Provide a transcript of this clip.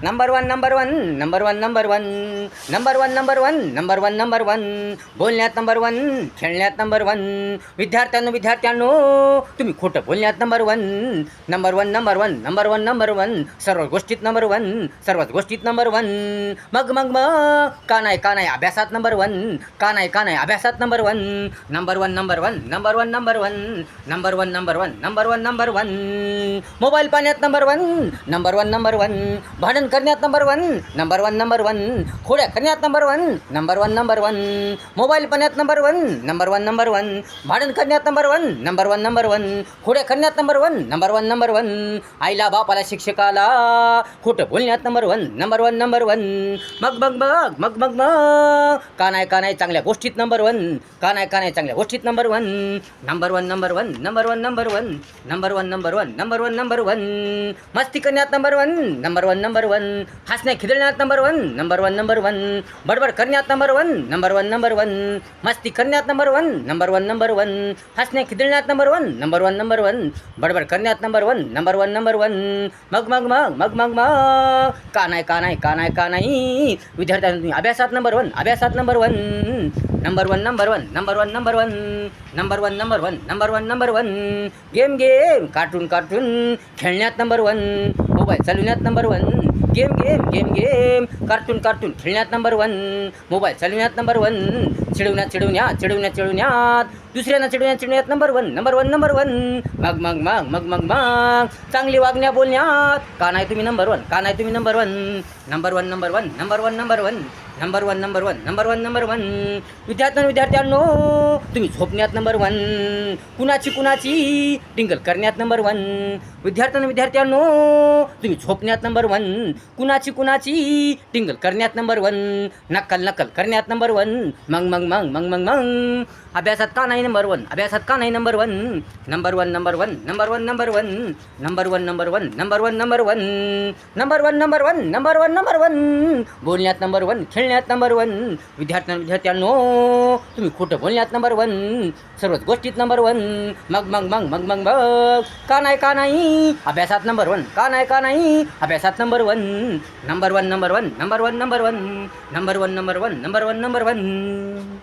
Number one number one number one number one number one number one number one number one बोलण्यात number one, खेळण्यात number one. विद्यार्थ्यांनो तुम्ही खोटं बोलण्यात number one. Number one number one number one number one सर्व गोष्टीत number one, सर्वच गोष्टीत नंबर वन. मग मग मग का नाही अभ्यासात नंबर वन, का नाही अभ्यासात number one. Number one number one number one number one number one number one number one number one. Mobile पाण्यात number one, number one number one. भांडण करण्यात number one, number one number one. खोड्या करण्यात number one, number one number one. Mobile पाण्यात number one, number one number one. भांडण करण्यात number one, number one number one. खोड्या करण्यात number one, number one number one. आईला बापाला शिक्षकाला खोटं बोलण्यात number one, number one number one. मग मग मग मग मग मग का नाही चांगल्या गोष्टीत नंबर वन, का नाही चांगल्या गोष्टीत number one. Number one number one number one number one number one number one number one number one. मस्ती करण्यात number one, number one number one. हसण्या खिदळण्यात number one, number one number one. बडबड करण्यात number one, number one number one. मस्ती करण्यात number one, number one number one. हसण्या खिदळण्यात number one, number one number one. बडबड करण्यात number one, number one number one. मग मग मग मग मग मग का नाही विद्यार्थ्यांनी अभ्यासात नंबर वन, अभ्यासात number one. Number one number one number one number one number one number one number one number one. Game cartoon खेळण्यात नंबर वन, मोबाईल चालवण्यात नंबर वन. गेम कार्टून खेळण्यात नंबर वन, मोबाईल चालवण्यात number one. चिडवण्यात दुसऱ्यांना चिडवण्यात number one, number one number one. मग चांगली वागण्या बोलण्यात का नाही तुम्ही नंबर वन, का नाही तुम्ही number one. Number one number one number one number one number one number one number one number one. विद्यार्थ्यांनो तुम्ही झोपण्यात नंबर वन, कुणाची टिंगल करण्यात नंबर वन. विद्यार्थ्यांनो तुम्ही झोपण्यात नंबर वन, कुणाची टिंगल करण्यात नंबर वन. नक्कल करण्यात नंबर वन. मग अभ्यासात का नाही नंबर वन, अभ्यासात का नाही number one. Number one number one number one number one number one number one number one number one number one number one number one number one. बोलण्यात नंबर वन, खेळण्यात number one. विद्यार्थ्यांनो तुम्ही खोटं बोलण्यात number one, सर्वच गोष्टीत number one. मग का नाही अभ्यासात नंबर वन, का नाही अभ्यासात number one. Number one number one number one number one number one number one number one number one.